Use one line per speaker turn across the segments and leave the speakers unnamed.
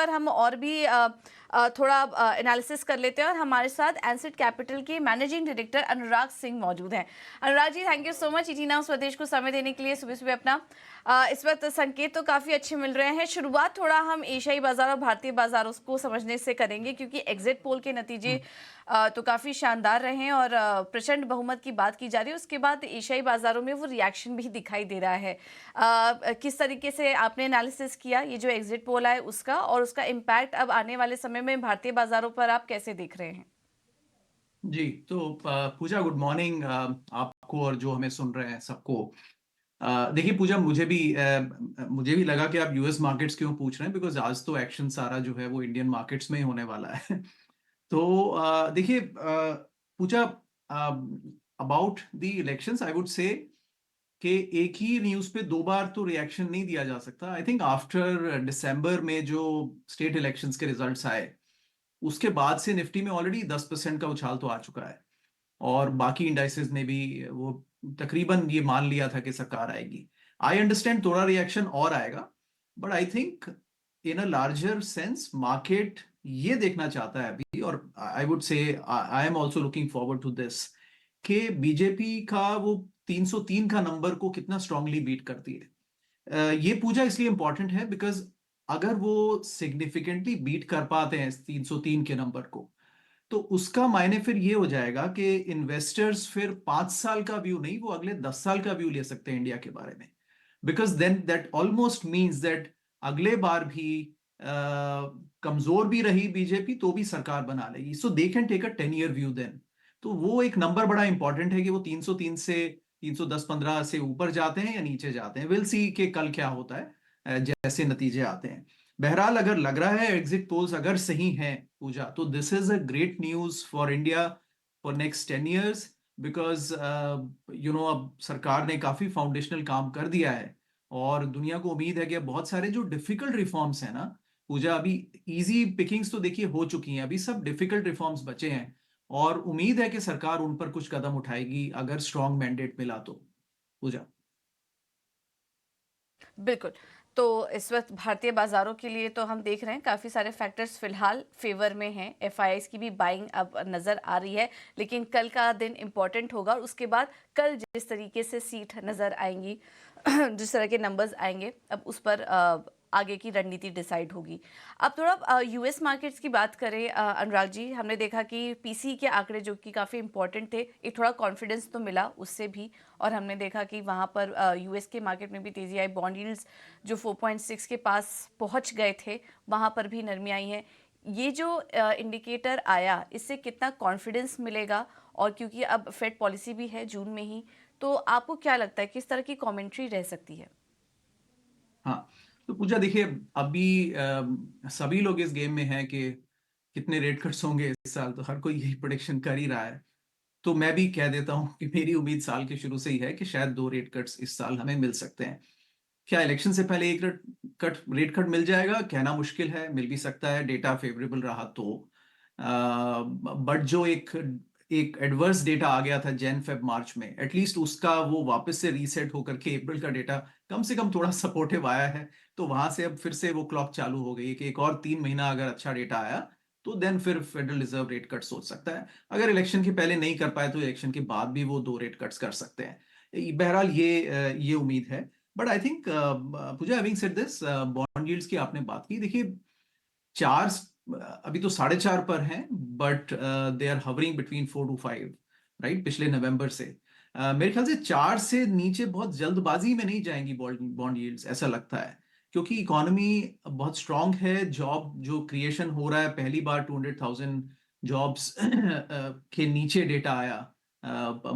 पर हम और भी थोड़ा एनालिसिस कर लेते हैं और हमारे साथ एनसेट कैपिटल के मैनेजिंग डायरेक्टर अनुराग सिंह मौजूद हैं। Anurag ji, thank you so much ET now Swadesh को समय देने के लिए सुबह सुबह अपना। इस वक्त संकेत तो काफ़ी अच्छे मिल रहे हैं। शुरुआत थोड़ा हम एशियाई बाजार और भारतीय बाजारों को समझने से करेंगे, क्योंकि एग्जिट पोल के नतीजे तो काफ़ी शानदार रहे हैं और प्रचंड बहुमत की बात की जा रही है। उसके बाद एशियाई बाजारों में वो रिएक्शन भी दिखाई दे रहा है। किस तरीके से आपने एनालिसिस किया ये जो एग्जिट पोल है उसका, और उसका इम्पैक्ट अब आने वाले समय में भारतीय बाजारों पर आप कैसे देख रहे हैं?
जी। तो पूजा, गुड मॉर्निंग आपको और जो हमें सुन रहे हैं सबको। देखिए पूजा, मुझे भी लगा कि आप यूएस मार्केट्स क्यों पूछ रहे हैं, बिकॉज आज तो एक्शन सारा जो है वो इंडियन मार्केट्स में ही होने वाला है। तो देखिए Pooja, about the elections I would say कि एक ही न्यूज पे दो बार तो रिएक्शन नहीं दिया जा सकता। आई थिंक आफ्टर दिसंबर में जो स्टेट इलेक्शंस के रिजल्ट्स आए, उसके बाद से निफ्टी में ऑलरेडी 10% का उछाल तो आ चुका है, और बाकी इंडाइसेस ने भी वो तकरीबन ये मान लिया था कि सरकार आएगी। आई अंडरस्टैंड थोड़ा रिएक्शन और आएगा, but I think in a larger sense market ये देखना चाहता है अभी, और I would say I am also looking forward to this, कि बीजेपी का वो 303 का नंबर को कितना स्ट्रांगली बीट करती है। ये पूजा इसलिए इंपॉर्टेंट है बिकॉज अगर वो सिग्निफिकेंटली बीट कर पाते हैं इस 303 के नंबर को, तो उसका मायने फिर ये हो जाएगा कि इन्वेस्टर्स फिर 5 साल का व्यू नहीं, वो अगले 10 साल का व्यू ले सकते हैं इंडिया के बारे में। Because then that almost means that अगले बार भी कमजोर भी रही बीजेपी तो भी सरकार बना लेगी, so they can take a 10 year view then. तो वो एक नंबर बड़ा इंपॉर्टेंट है कि वो 303 से 310-15 से ऊपर जाते हैं या नीचे जाते हैं। विल सी कि कल क्या होता है, जैसे नतीजे आते हैं। बहरहाल अगर लग रहा है एग्जिट पोल्स अगर सही हैं पूजा, तो this is a great news for India for next 10 years, because अब सरकार ने काफी फाउंडेशनल काम कर दिया है, और दुनिया को उम्मीद है कि अब बहुत सारे जो डिफिकल्ट रिफॉर्म्स हैं ना पूजा, अभी इजी पिकिंग्स तो देखिए हो चुकी हैं, अभी सब डिफिकल्ट रिफॉर्म्स बचे हैं, और उम्मीद है कि सरकार उन पर कुछ कदम उठाएगी अगर स्ट्रॉन्ग मैंडेट मिला तो पूजा।
बिल्कुल। तो इस वक्त भारतीय बाजारों के लिए तो हम देख रहे हैं काफ़ी सारे फैक्टर्स फिलहाल फेवर में हैं। एफआईआईज की भी बाइंग अब नज़र आ रही है, लेकिन कल का दिन इम्पॉर्टेंट होगा, और उसके बाद कल जिस तरीके से सीट नज़र आएंगी जिस तरह के नंबर्स आएंगे, अब उस पर आगे की रणनीति डिसाइड होगी। अब थोड़ा यूएस मार्केट्स की बात करें अनुराग जी, हमने देखा कि पीसी के आंकड़े जो कि काफ़ी इंपॉर्टेंट थे, एक थोड़ा कॉन्फिडेंस तो मिला उससे भी, और हमने देखा कि वहाँ पर यूएस के मार्केट में भी तेज़ी आई। बॉन्ड यील्ड्स जो 4.6 के पास पहुँच गए थे, वहाँ पर भी नरमी आई है। ये जो इंडिकेटर आया, इससे कितना कॉन्फिडेंस मिलेगा? और क्योंकि अब फेड पॉलिसी भी है जून में ही, तो आपको क्या लगता है किस तरह की कमेंट्री रह सकती है?
हाँ, तो पूजा देखिए, अभी सभी लोग इस गेम में हैं कि कितने रेट कट्स होंगे इस साल, तो हर कोई यही प्रोडिक्शन कर ही रहा है। तो मैं भी कह देता हूं कि मेरी उम्मीद साल के शुरू से ही है कि शायद 2 रेट कट्स इस साल हमें मिल सकते हैं। क्या इलेक्शन से पहले एक रेट कट मिल जाएगा, कहना मुश्किल है, मिल भी सकता है डेटा फेवरेबल रहा तो। बट जो एक एक एडवर्स डेटा आ गया था जैन फेब मार्च में, एटलीस्ट उसका वो वापस से रीसेट होकर के अप्रैल का डेटा कम से कम थोड़ा सपोर्टिव आया है। तो वहां से अब फिर से वो क्लॉक चालू हो गई कि एक और 3 महीना अगर अच्छा डेटा आया तो देन फिर फेडरल रिजर्व रेट कट सोच सकता है। अगर इलेक्शन के पहले नहीं कर पाए तो इलेक्शन के बाद भी वो 2 रेट कट्स कर सकते हैं। बहरहाल ये उम्मीद है। But I think Pooja, having said this, bond yields की आपने बात की, देखिए चार, अभी तो 4.5 पर हैं, but they are hovering between 4 to 5, right, पिछले नवंबर से। मेरे ख्याल से 4 से नीचे बहुत जल्दबाजी में नहीं जाएंगी बॉन्ड बॉन्ड यील्ड्स, ऐसा लगता है, क्योंकि इकोनॉमी बहुत स्ट्रांग है। जॉब जो क्रिएशन हो रहा है, पहली बार 200,000 जॉब्स के नीचे डेटा आया,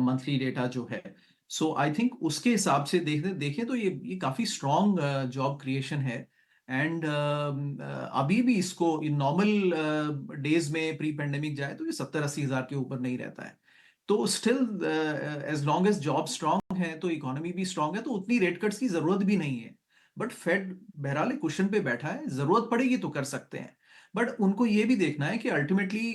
मंथली डेटा जो है। सो आई थिंक उसके हिसाब से देखें देखें तो ये काफी स्ट्रांग जॉब क्रिएशन है। एंड अभी भी इसको इन नॉर्मल डेज में प्री पेंडेमिक जाए तो ये 70-80 हजार के ऊपर नहीं रहता है। तो still as long as job strong है तो इकोनॉमी भी स्ट्रांग है, तो उतनी रेट कट्स की जरूरत भी नहीं है। बट फेड बहरहाल क्वेश्चन पे बैठा है, जरूरत पड़ेगी तो कर सकते हैं। बट उनको ये भी देखना है कि अल्टीमेटली,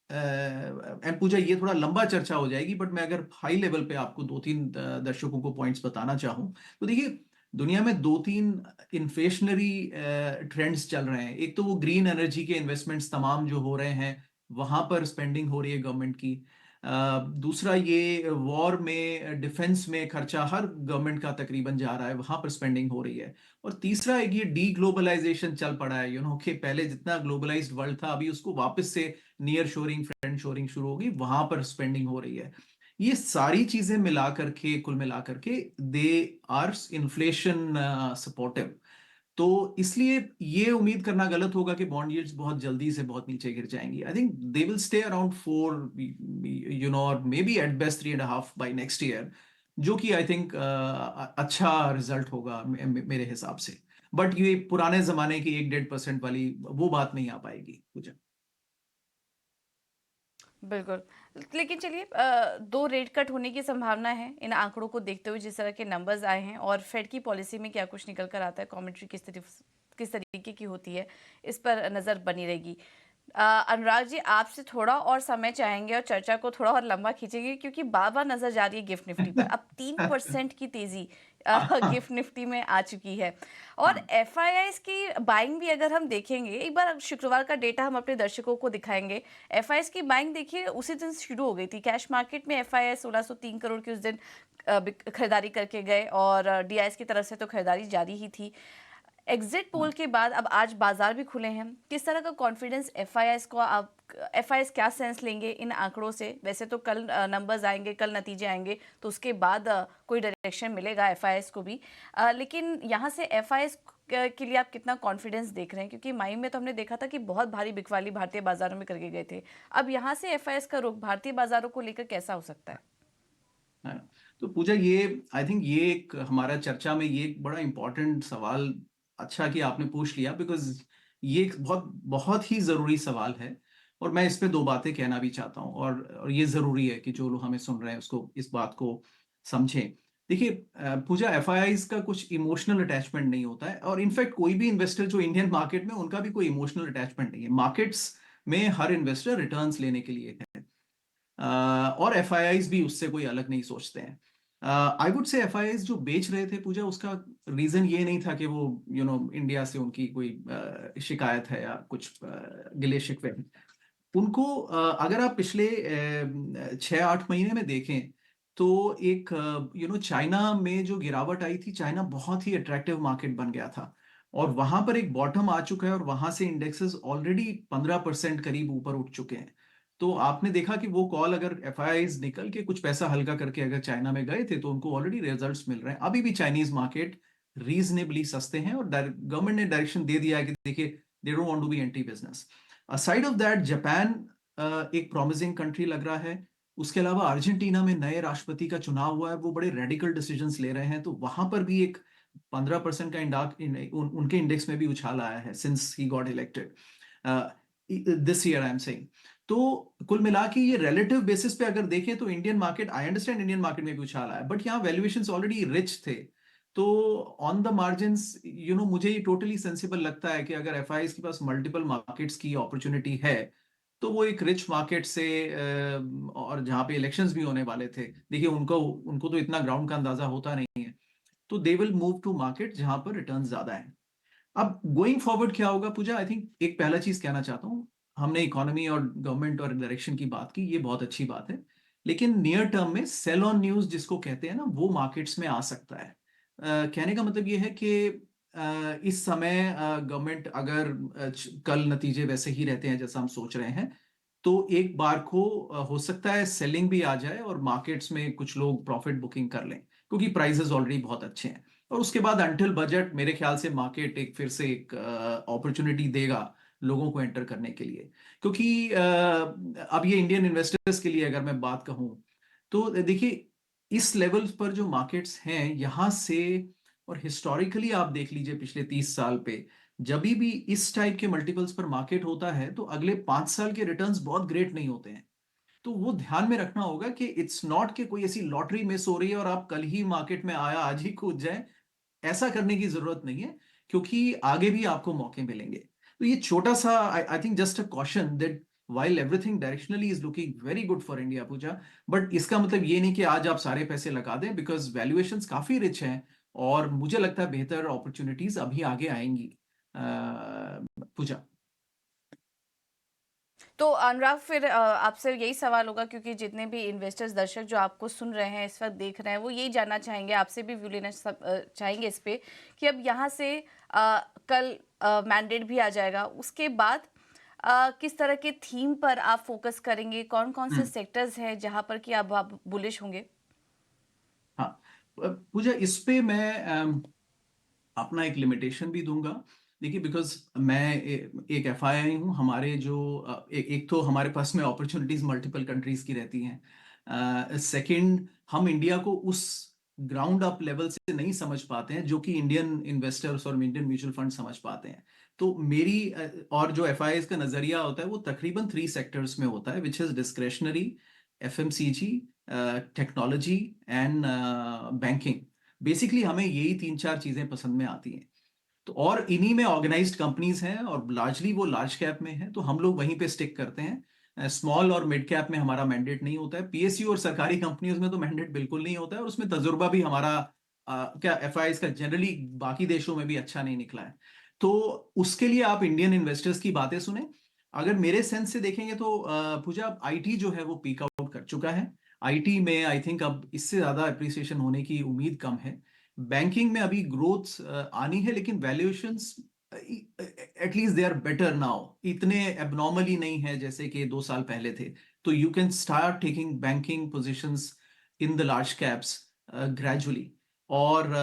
एंड पूजा ये थोड़ा लंबा चर्चा हो जाएगी, बट मैं अगर हाई लेवल पे आपको 2-3 दर्शकों को पॉइंट्स बताना चाहूं, तो देखिए दुनिया में दो तीन इन्फ्लेशनरी ट्रेंड्स चल रहे हैं। एक तो वो ग्रीन एनर्जी के इन्वेस्टमेंट्स तमाम जो हो रहे हैं, वहां पर स्पेंडिंग हो रही है गवर्नमेंट की। दूसरा ये वॉर में, डिफेंस में खर्चा हर गवर्नमेंट का तकरीबन जा रहा है, वहां पर स्पेंडिंग हो रही है। और तीसरा एक ये डी ग्लोबलाइजेशन चल पड़ा है, कि पहले जितना ग्लोबलाइज्ड वर्ल्ड था, अभी उसको वापस से नियर शोरिंग, फ्रेंड शोरिंग शुरू होगी, वहां पर स्पेंडिंग हो रही है। ये सारी चीजें मिला करके, कुल मिला करके, दे आर इन्फ्लेशन सपोर्टिव। तो इसलिए ये उम्मीद करना गलत होगा कि बॉन्ड यील्ड्स बहुत जल्दी से बहुत नीचे गिर जाएंगी। I think they will stay around 4, और maybe at best 3.5 by next year, जो कि आई थिंक अच्छा रिजल्ट होगा मेरे हिसाब से। बट ये पुराने जमाने की 1-1.5% वाली वो बात नहीं आ पाएगी पूजा।
बिल्कुल। लेकिन चलिए, दो रेट कट होने की संभावना है इन आंकड़ों को देखते हुए, जिस तरह के नंबर्स आए हैं, और फेड की पॉलिसी में क्या कुछ निकल कर आता है, कमेंट्री किस तरीके की होती है, इस पर नज़र बनी रहेगी। अनुराग जी, आपसे थोड़ा और समय चाहेंगे और चर्चा को थोड़ा और लंबा खींचेंगे, क्योंकि बार बार नजर जा रही है गिफ्ट निफ्टी पर। अब 3% की तेजी गिफ्ट निफ्टी में आ चुकी है। और एफआईआईज की बाइंग भी अगर हम देखेंगे, एक बार शुक्रवार का डेटा हम अपने दर्शकों को दिखाएंगे। एफआईआईज की बाइंग देखिए उसी दिन शुरू हो गई थी। कैश मार्केट में एफआईआई 1603 करोड़ की उस दिन खरीदारी करके गए, और डीआईएस की तरफ से तो खरीदारी जारी ही थी। एग्जिट पोल के बाद अब आज बाजार भी खुले हैं। किस तरह का कॉन्फिडेंस एफआईआईज को, आप एफआईआईज क्या सेंस लेंगे इन आंकड़ों से? वैसे तो कल नंबर्स आएंगे, कल नतीजे आएंगे, तो उसके बाद कोई डायरेक्शन मिलेगा एफआईआईज को भी। लेकिन यहाँ से एफआईआईज के लिए आप कितना कॉन्फिडेंस देख रहे हैं? क्योंकि मई में तो हमने देखा था कि बहुत भारी बिकवाली भारतीय बाजारों में करके गए थे। अब यहाँ से एफआईआईज का रुख भारतीय बाजारों को लेकर कैसा हो सकता है?
हाँ, तो पूजा, ये आई थिंक ये एक हमारा चर्चा में ये एक बड़ा इंपॉर्टेंट सवाल, अच्छा कि आपने पूछ लिया, बिकॉज ये एक बहुत बहुत ही जरूरी सवाल है। और मैं इस पे दो बातें कहना भी चाहता हूँ, और ये जरूरी है कि जो लोग हमें सुन रहे हैं उसको इस बात को समझें। देखिए पूजा, एफआईआईज का कुछ इमोशनल अटैचमेंट नहीं होता है, और इनफैक्ट कोई भी इन्वेस्टर जो इंडियन मार्केट में, उनका भी कोई इमोशनल अटैचमेंट नहीं है। मार्केट्स में हर इन्वेस्टर रिटर्न्स लेने के लिए है, और एफआईआईज भी उससे कोई अलग नहीं सोचते हैं। आई वुड से एफआईआईज जो बेच रहे थे पूजा, उसका रीजन ये नहीं था कि वो इंडिया से उनकी कोई शिकायत है या कुछ गिले शिकवे हैं। उनको अगर आप पिछले 6-8 महीने में देखें, तो एक चाइना में जो गिरावट आई थी, चाइना बहुत ही अट्रैक्टिव मार्केट बन गया था, और वहां पर एक बॉटम आ चुका है, और वहां से इंडेक्सेस ऑलरेडी 15% करीब ऊपर उठ चुके हैं। तो आपने देखा कि वो कॉल, अगर एफआईआईज निकल के कुछ पैसा हल्का करके अगर चाइना में गए थे, तो उनको ऑलरेडी रिजल्ट्स मिल रहे हैं। अभी भी चाइनीज मार्केट रीजनेबली सस्ते हैं, और गवर्नमेंट ने डायरेक्शन दे दिया है कि देखिए, they don't want to be anti business. Aside of that, Japan एक प्रॉमिसिंग कंट्री लग रहा है। उसके अलावा अर्जेंटीना में नए राष्ट्रपति का चुनाव हुआ है, वो बड़े रेडिकल डिसीजंस ले रहे हैं, तो वहां पर भी एक 15% का उनके इंडेक्स में भी उछाल आया है since he got elected this year, I am saying. तो कुल मिला के ये रिलेटिव बेसिस पे अगर देखें, तो Indian market, I understand Indian market में भी उछाल आया, बट यहाँ वैल्यूएशंस ऑलरेडी रिच थे। तो ऑन द मार्जिन्स, मुझे ये टोटली सेंसिबल लगता है कि अगर एफआईआईज के पास मल्टीपल मार्केट्स की अपॉर्चुनिटी है, तो वो एक रिच मार्केट से, और जहाँ पे इलेक्शंस भी होने वाले थे, देखिए उनको उनको तो इतना ग्राउंड का अंदाजा होता नहीं है, तो they will move to market जहां पर रिटर्न ज्यादा है। अब गोइंग फॉरवर्ड क्या होगा पूजा? आई थिंक एक पहला चीज कहना चाहता हूँ, हमने इकोनॉमी और गवर्नमेंट और डायरेक्शन की बात की, ये बहुत अच्छी बात है। लेकिन नियर टर्म में सेल ऑन न्यूज जिसको कहते हैं ना, वो मार्केट्स में आ सकता है। कहने का मतलब ये है कि इस समय गवर्नमेंट अगर कल नतीजे वैसे ही रहते हैं जैसा हम सोच रहे हैं, तो एक बार को हो सकता है सेलिंग भी आ जाए, और मार्केट्स में कुछ लोग प्रॉफिट बुकिंग कर लें, क्योंकि प्राइसेस ऑलरेडी बहुत अच्छे हैं। और उसके बाद अंटिल बजट, मेरे ख्याल से मार्केट एक फिर से एक अपॉर्चुनिटी देगा लोगों को एंटर करने के लिए। क्योंकि अब ये इंडियन इन्वेस्टर्स के लिए अगर मैं बात कहूं, तो देखिए इस लेवल पर जो मार्केट्स हैं यहां से, और हिस्टोरिकली आप देख लीजिए पिछले 30 साल पे, जब भी इस टाइप के मल्टीपल्स पर मार्केट होता है, तो अगले 5 साल के रिटर्न्स बहुत ग्रेट नहीं होते हैं। तो वो ध्यान में रखना होगा कि इट्स नॉट कि कोई ऐसी लॉटरी मिस हो रही है और आप कल ही मार्केट में आया आज ही कूद जाए, ऐसा करने की जरूरत नहीं है, क्योंकि आगे भी आपको मौके मिलेंगे। तो ये छोटा सा, I think just a caution that while everything directionally is looking very good for India Pooja, but इसका मतलब ये नहीं कि आज आप सारे पैसे लगा दें, बिकॉज वैल्यूएशंस काफी रिच हैं, और मुझे लगता है बेहतर अपॉर्चुनिटीज अभी आगे आएंगी। पूजा।
तो अनुराग, फिर आपसे यही सवाल होगा, क्योंकि जितने भी इन्वेस्टर्स, दर्शक जो आपको सुन रहे हैं, इस वक्त देख रहे हैं, वो यही जानना चाहेंगे, आपसे भी व्यू लेना चाहेंगे इस पे, कि अब यहाँ से कल मैंडेट भी आ जाएगा, उसके बाद किस तरह के थीम पर आप फोकस करेंगे, कौन कौन से
हम्म।
सेक्टर्स हैं जहां पर कि आप बुलिश होंगे?
हाँ। पूजा, इस पे मैं अपना एक लिमिटेशन भी दूंगा। देखिए, बिकॉज मैं एक एफआईआई हूँ। हमारे जो एक तो हमारे पास में अपॉर्चुनिटीज मल्टीपल कंट्रीज की रहती हैं। सेकंड, हम इंडिया को उस ग्राउंड अप लेवल से नहीं समझ पाते हैं जो कि इंडियन इन्वेस्टर्स और इंडियन म्यूचुअल फंड समझ पाते हैं। तो मेरी और जो एफआईआई का नजरिया होता है वो तकरीबन 3 सेक्टर्स में होता है, which is discretionary, FMCG, technology and banking. Basically हमें यही 3-4 चीजें पसंद में आती हैं। तो और इन्हीं में ऑर्गेनाइज्ड कंपनीज हैं और लार्जली वो लार्ज कैप में है, तो हम लोग वहीं पे स्टिक करते हैं। स्मॉल और मिड कैप में हमारा मैंडेट नहीं होता है। पीएसयू और सरकारी कंपनियों में तो मैंडेट बिल्कुल नहीं होता है, और उसमें तजुर्बा भी हमारा क्या एफआईआई का जनरली बाकी देशों में भी अच्छा नहीं निकला है। तो उसके लिए आप इंडियन इन्वेस्टर्स की बातें सुने। अगर मेरे सेंस से देखेंगे तो पूजा, आईटी जो है वो पीक आउट कर चुका है। आईटी में आई थिंक अब इससे ज्यादा अप्रिसिएशन होने की उम्मीद कम है। बैंकिंग में अभी ग्रोथ आनी है, लेकिन valuations at least they are better now, इतने एबनॉर्मली नहीं है जैसे कि 2 साल पहले थे। तो you can start taking banking positions in the large caps gradually. और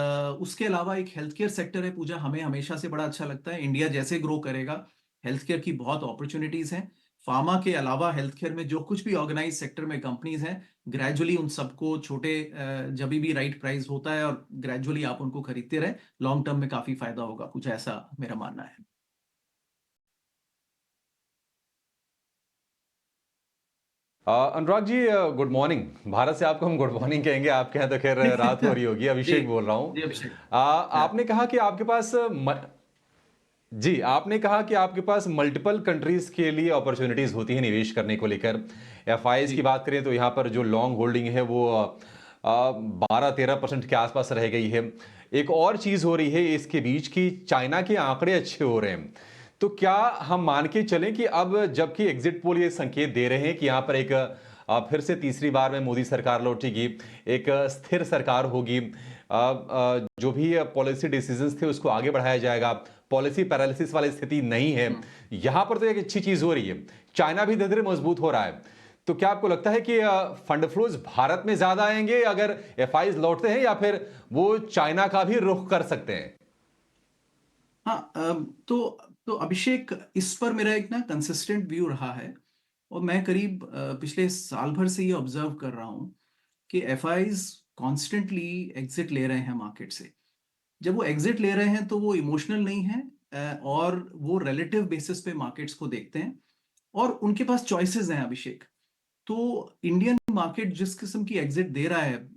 उसके अलावा एक हेल्थ केयर सेक्टर है पूजा, हमें हमेशा से बड़ा अच्छा लगता है। इंडिया जैसे ग्रो करेगा, हेल्थ केयर की बहुत अपॉर्चुनिटीज हैं। फार्मा के अलावा हेल्थ केयर में जो कुछ भी ऑर्गेनाइज सेक्टर में कंपनीज हैं, ग्रेजुअली उन सबको छोटे जब भी राइट प्राइस होता है और ग्रेजुअली आप उनको खरीदते रहे, लॉन्ग टर्म में काफी फायदा होगा। कुछ ऐसा मेरा मानना है।
Anurag ji, good morning. भारत से आपको हम गुड मॉर्निंग कहेंगे, आपके यहाँ तो खैर रात हो रही होगी।
जी।
अभिषेक बोल रहा हूँ।
जी अभिषेक।
आपने कहा कि आपके पास जी, आपने कहा कि आपके पास मल्टीपल कंट्रीज के लिए अपॉर्चुनिटीज होती हैं निवेश करने को लेकर। एफआईआईज
जी।
की बात करें तो यहाँ पर जो लॉन्ग होल्डिंग है वो 12-13% के आसपास रह गई है। एक और चीज हो रही है इसके बीच की, चाइना के आंकड़े अच्छे हो रहे हैं। तो क्या हम मान के चलें कि अब जबकि एग्जिट पोल ये संकेत दे रहे हैं कि यहाँ पर एक फिर से तीसरी बार में मोदी सरकार लौटेगी, एक स्थिर सरकार होगी, जो भी पॉलिसी डिसीजंस थे उसको आगे बढ़ाया जाएगा, पॉलिसी पैरालिसिस वाली स्थिति नहीं है, यहां पर तो एक अच्छी चीज हो रही है। चाइना भी धीरे धीरे मजबूत हो रहा है। तो क्या आपको लगता है कि फंड फ्लोज भारत में ज्यादा आएंगे अगर एफआईज लौटते हैं, या फिर वो चाइना का भी रुख कर सकते हैं?
हाँ। तो अभिषेक, इस पर मेरा एक ना कंसिस्टेंट व्यू रहा है, और मैं करीब पिछले साल भर से ये ऑब्जर्व कर रहा हूँ कि एफआईज कॉन्स्टेंटली एग्जिट ले रहे हैं मार्केट से। जब वो एग्जिट ले रहे हैं तो वो इमोशनल नहीं है, और वो रिलेटिव बेसिस पे मार्केट्स को देखते हैं, और उनके पास चॉइसेस हैं अभिषेक। तो इंडियन मार्केट जिस किस्म की एग्जिट दे रहा है,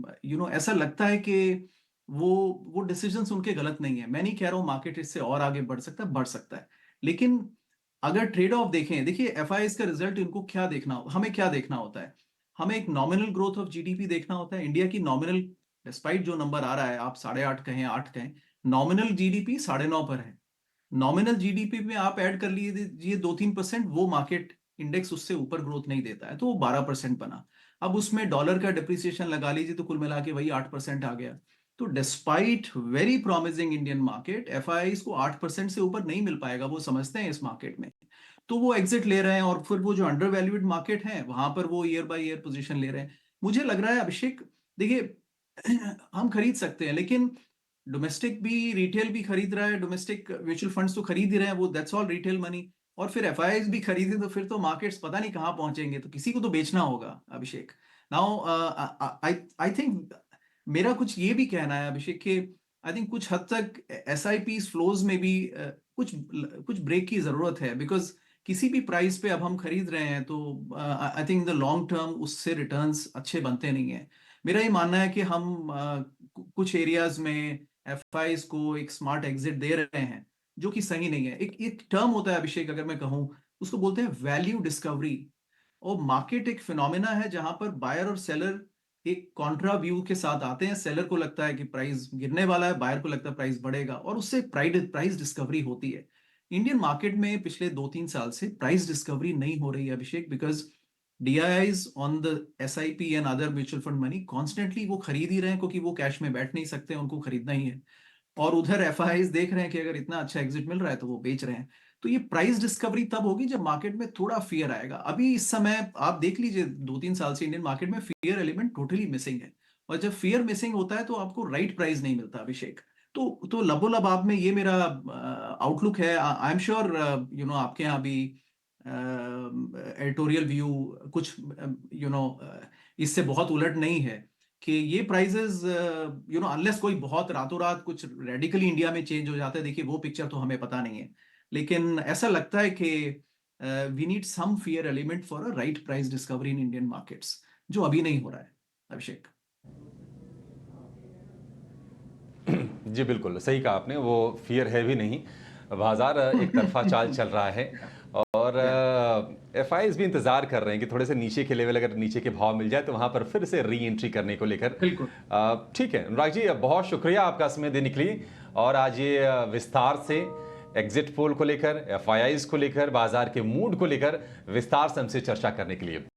ऐसा लगता है कि वो वो डिसीजंस उनके गलत नहीं है। मैं नहीं कह रहा हूं मार्केट इससे और आगे बढ़ सकता है, बढ़ सकता है, लेकिन अगर ट्रेड ऑफ देखें, देखिए एफआईआई का रिजल्ट इनको क्या देखना, हमें क्या देखना होता है। हमें एक नॉमिनल ग्रोथ ऑफ जीडीपी देखना होता है। इंडिया की नॉमिनल, डिस्पाइट जो नंबर आ रहा है, आप 8.5 कहें 8 कहें, नॉमिनल जीडीपी 9.5 पर है। नॉमिनल जीडीपी में आप ऐड कर लीजिए 2-3%, वो मार्केट इंडेक्स उससे ऊपर ग्रोथ नहीं देता है, तो वो 12% बना। अब उसमें डॉलर का डिप्रिसिएशन लगा लीजिए तो कुल मिला के वही 8% आ गया। तो despite very promising Indian market, FII को 8% से ऊपर नहीं मिल पाएगा, वो समझते हैं इस मार्केट में। तो वो एग्जिट ले रहे हैं, और फिर वो जो अंडर वैल्यूड मार्केट है वहां पर वो ईयर बाय ईयर पोजीशन ले रहे हैं। मुझे लग रहा है अभिषेक, देखिए हम खरीद सकते हैं, लेकिन डोमेस्टिक भी, रिटेल भी खरीद रहा है, डोमेस्टिक म्यूचुअल फंड्स तो खरीद ही रहे हैं, वो दैट्स ऑल रिटेल मनी। और फिर एफआईआईज भी खरीदे तो फिर तो मार्केट्स पता नहीं कहाँ पहुंचेंगे, तो किसी को तो बेचना होगा अभिषेक। नाउ आई आई थिंक मेरा कुछ ये भी कहना है अभिषेक कि आई थिंक कुछ हद तक एसआईपी फ्लोज में भी कुछ कुछ ब्रेक की जरूरत है, बिकॉज किसी भी प्राइस पे अब हम खरीद रहे हैं तो I think the long term उससे रिटर्न्स अच्छे बनते नहीं है। मेरा ये मानना है कि हम कुछ एरियाज में एफआईज को एक स्मार्ट एग्जिट दे रहे हैं, जो कि सही नहीं है। एक एक टर्म होता है अभिषेक, अगर मैं कहूं, उसको बोलते हैं वैल्यू डिस्कवरी। और मार्केट एक फिनोमेना है जहां पर बायर और सेलर एक कॉन्ट्रा व्यू के साथ आते हैं। सेलर को लगता है कि प्राइस गिरने वाला है, बायर को लगता है प्राइस बढ़ेगा, और उससे प्राइस डिस्कवरी होती है। इंडियन मार्केट में पिछले 2-3 साल से प्राइस डिस्कवरी नहीं हो रही है Abhishek, because DIIs on the SIP and other mutual fund money constantly वो खरीद ही रहे हैं, क्योंकि वो कैश में बैठ नहीं सकते, उनको खरीदना ही है। और उधर FIIs देख रहे हैं कि अगर इतना अच्छा एग्जिट मिल रहा है तो वो बेच रहे हैं। तो ये प्राइस डिस्कवरी तब होगी जब मार्केट में थोड़ा फियर आएगा। अभी इस समय आप देख लीजिए, 2-3 साल से इंडियन मार्केट में फियर एलिमेंट टोटली मिसिंग है। और जब फियर मिसिंग होता है तो आपको राइट प्राइस नहीं मिलता अभिषेक। तो लबोलब आप में ये मेरा आउटलुक है। आई एम श्योर आपके यहाँ भी एडिटोरियल व्यू कुछ इससे बहुत उलट नहीं है कि ये प्राइजेस अनलेस कोई बहुत रातों रात कुछ रेडिकली इंडिया में चेंज हो जाता है। देखिए वो पिक्चर तो हमें पता नहीं है, लेकिन ऐसा लगता है कि we need some fear element for a right price discovery in Indian markets, जो अभी नहीं हो रहा है अभिषेक।
जी बिल्कुल सही कहा आपने, वो फियर है भी नहीं, बाजार एक तरफा चाल चल रहा है। और FIs भी इंतजार कर रहे हैं कि थोड़े से नीचे के लेवल, अगर नीचे के भाव मिल जाए तो वहां पर फिर से री एंट्री करने को लेकर।
बिल्कुल
ठीक है अनुराग जी, बहुत शुक्रिया आपका समय देने के लिए, और आज ये विस्तार से एग्जिट पोल को लेकर, FIs को लेकर, बाजार के मूड को लेकर विस्तार से हमसे चर्चा करने के लिए।